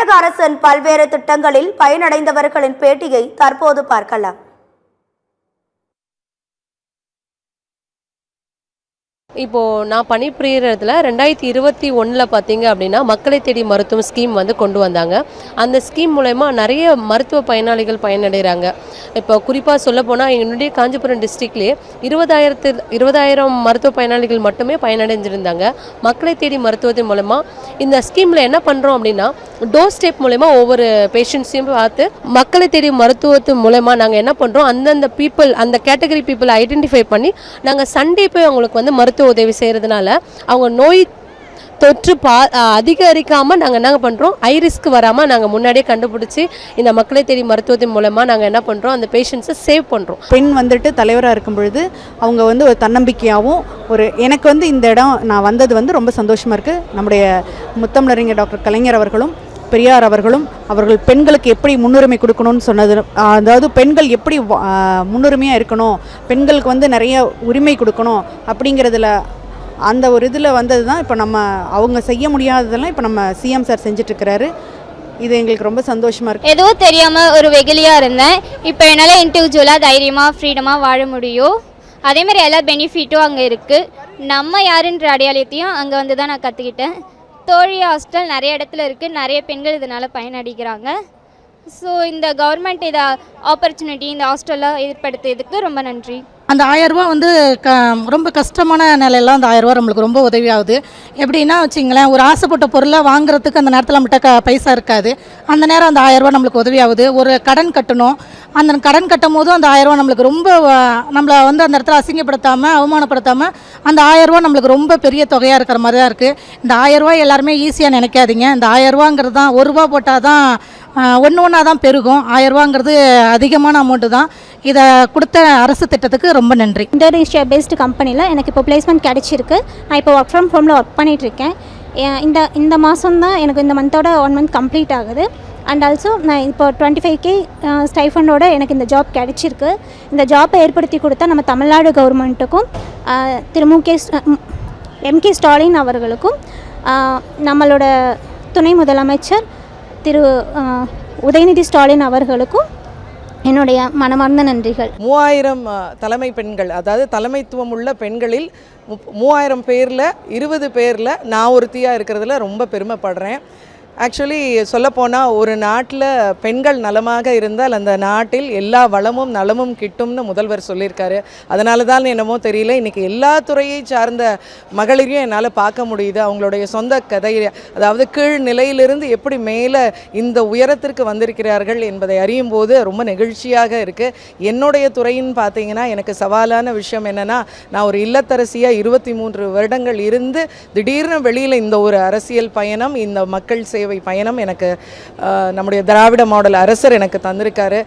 தமிழக அரசின் பல்வேறு திட்டங்களில் பயனடைந்தவர்களின் பேட்டியை தற்போது பார்க்கலாம். இப்போது நான் பணிபுரியறதுல 2021 பார்த்தீங்க அப்படின்னா மக்களை தேடி மருத்துவம் ஸ்கீம் வந்து கொண்டு வந்தாங்க. அந்த ஸ்கீம் மூலமா நிறைய மருத்துவ பயனாளிகள் பயனடைகிறாங்க. இப்போ குறிப்பாக சொல்லப்போனால் என்னுடைய காஞ்சிபுரம் டிஸ்ட்ரிக்ட்லேயே 20,000 மருத்துவ பயனாளிகள் மட்டுமே பயனடைஞ்சிருந்தாங்க. மக்களை தேடி மருத்துவத்தின் மூலமாக இந்த ஸ்கீமில் என்ன பண்ணுறோம் அப்படின்னா டோர் ஸ்டெப் மூலமா ஒவ்வொரு பேஷண்ட்ஸையும் பார்த்து மக்களை தேடி மருத்துவத்தின் மூலமா நாங்கள் என்ன பண்ணுறோம், அந்தந்த பீப்புள் அந்த கேட்டகரி பீப்புளை ஐடென்டிஃபை பண்ணி நாங்கள் சண்டே போய் அவங்களுக்கு வந்து மருத்துவ உதவி செய்கிறதுனால அவங்க நோய் தொற்று அதிகரிக்காமல் நாங்கள் என்ன பண்ணுறோம், ஹை ரிஸ்க் வராமல் நாங்கள் முன்னாடியே கண்டுபிடிச்சி இந்த மக்களை தேடி மருத்துவத்தின் மூலமாக நாங்கள் என்ன பண்ணுறோம், அந்த பேஷண்ட்ஸை சேவ் பண்ணுறோம். பெண் வந்துட்டு தலைவராக இருக்கும் பொழுது அவங்க வந்து ஒரு தன்னம்பிக்கையாகவும் எனக்கு வந்து இந்த இடம் நான் வந்தது வந்து ரொம்ப சந்தோஷமாக இருக்குது. நம்முடைய முத்தமிழறிஞர் டாக்டர் கலைஞர் அவர்களும் பெரியார் அவர்கள் பெண்களுக்கு எப்படி முன்னுரிமை கொடுக்கணும்னு சொன்னது, அதாவது பெண்கள் எப்படி முன்னுரிமையாக இருக்கணும், பெண்களுக்கு வந்து நிறைய உரிமை கொடுக்கணும் அப்படிங்கிறதுல அந்த ஒரு இதில் வந்தது தான் இப்போ நம்ம அவங்க செய்ய முடியாததெல்லாம் இப்போ நம்ம சிஎம் சார் செஞ்சிட்ருக்கிறாரு. இது எங்களுக்கு ரொம்ப சந்தோஷமாக இருக்குது. எதுவும் தெரியாமல் ஒரு வெகுலியாக இருந்தேன். இப்போ என்னால் இண்டிவிஜுவலாக தைரியமாக ஃப்ரீடமாக வாழ முடியும். அதேமாதிரி எல்லா பெனிஃபிட்டும் அங்கே இருக்குது. நம்ம யாருன்ற அடையாளத்தையும் அங்கே வந்து தான் நான் கற்றுக்கிட்டேன். தோழி ஹாஸ்டல் நிறைய இடத்துல இருக்குது. நிறைய பெண்கள் இதனால் பயனடைகிறாங்க. ஸோ இந்த கவர்மெண்ட் இதை ஆப்பர்ச்சுனிட்டி இந்த ஹாஸ்டலில் ஏற்படுத்தியதுக்கு ரொம்ப நன்றி. அந்த 1000 ரூபா வந்து ரொம்ப கஷ்டமான நிலையெல்லாம் அந்த 1000 ரூபா நம்மளுக்கு ரொம்ப உதவி ஆகுது. எப்படின்னா வச்சிங்களேன், ஒரு ஆசைப்பட்ட பொருளை வாங்குறதுக்கு அந்த நேரத்தில் நம்மகிட்ட பைசா இருக்காது. அந்த நேரம் அந்த 1000 ரூபா நம்மளுக்கு உதவி ஆகுது. ஒரு கடன் கட்டணும், அந்த கடன் கட்டும் போதும் அந்த 1000 ரூபா நம்மளுக்கு ரொம்ப நம்மளை வந்து அந்த இடத்துல அசிங்கப்படுத்தாமல் அவமானப்படுத்தாமல் அந்த 1000 ரூபா நம்மளுக்கு ரொம்ப பெரிய தொகையாக இருக்கிற மாதிரி தான் இருக்குது. இந்த 1000 ரூபா எல்லாருமே ஈஸியாக நினைக்காதீங்க. இந்த 1000 ரூபாங்கிறது தான் 1 ரூபா போட்டால் தான் ஒன்றா தான் பெருகும். 1000 ரூபாங்கிறது அதிகமான அமௌண்ட்டு தான். இதை கொடுத்த அரசு திட்டத்துக்கு ரொம்ப நன்றி. இந்தோனேஷியா பேஸ்டு கம்பெனியில் எனக்கு இப்போ பிளேஸ்மெண்ட் கிடச்சிருக்கு. நான் இப்போ ஒர்க் ஃப்ரம் ஹோமில் ஒர்க் பண்ணிகிட்ருக்கேன். இந்த மாதம் தான் எனக்கு இந்த மந்தோட 1 மந்த் கம்ப்ளீட் ஆகுது. அண்ட் ஆல்சோ நான் இப்போ 25K ஸ்டைஃபண்டோட எனக்கு இந்த ஜாப் கிடச்சிருக்கு. இந்த ஜாப்பை ஏற்படுத்தி கொடுத்தா நம்ம தமிழ்நாடு கவர்மெண்ட்டுக்கும் திரு MK ஸ்டாலின் அவர்களுக்கும் நம்மளோட துணை முதலமைச்சர் திரு உதயநிதி ஸ்டாலின் அவர்களுக்கும் என்னுடைய மனமார்ந்த நன்றிகள். 3000 தலைமை பெண்கள், அதாவது தலைமைத்துவம் உள்ள பெண்களில் 3000 பேரில் 20 பேரில் நான் ஒருத்தியாக இருக்கிறதுல ரொம்ப பெருமைப்படுறேன். ஆக்சுவலி சொல்லப்போனால் ஒரு நாட்டில் பெண்கள் நலமாக இருந்தால் அந்த நாட்டில் எல்லா வளமும் நலமும் கிட்டும்னு முதல்வர் சொல்லியிருக்காரு. அதனால தான் என்னமோ தெரியல, இன்றைக்கி எல்லா துறையை சார்ந்த மகளிரையும் என்னால் பார்க்க முடியுது. அவங்களுடைய சொந்த கதை, அதாவது கீழ் நிலையிலிருந்து எப்படி மேலே இந்த உயரத்திற்கு வந்திருக்கிறார்கள் என்பதை அறியும் போது ரொம்ப நெகிழ்ச்சியாக இருக்குது. என்னுடைய துறைன்னு பார்த்தீங்கன்னா எனக்கு சவாலான விஷயம் என்னென்னா, நான் ஒரு இல்லத்தரசியாக 23 வருடங்கள் இருந்து திடீர்னு வெளியில் இந்த ஒரு அரசியல் பயணம், இந்த மக்கள் பயணம் எனக்கு நம்முடைய திராவிட மாடல் அரசர் எனக்கு தந்திருக்காரு.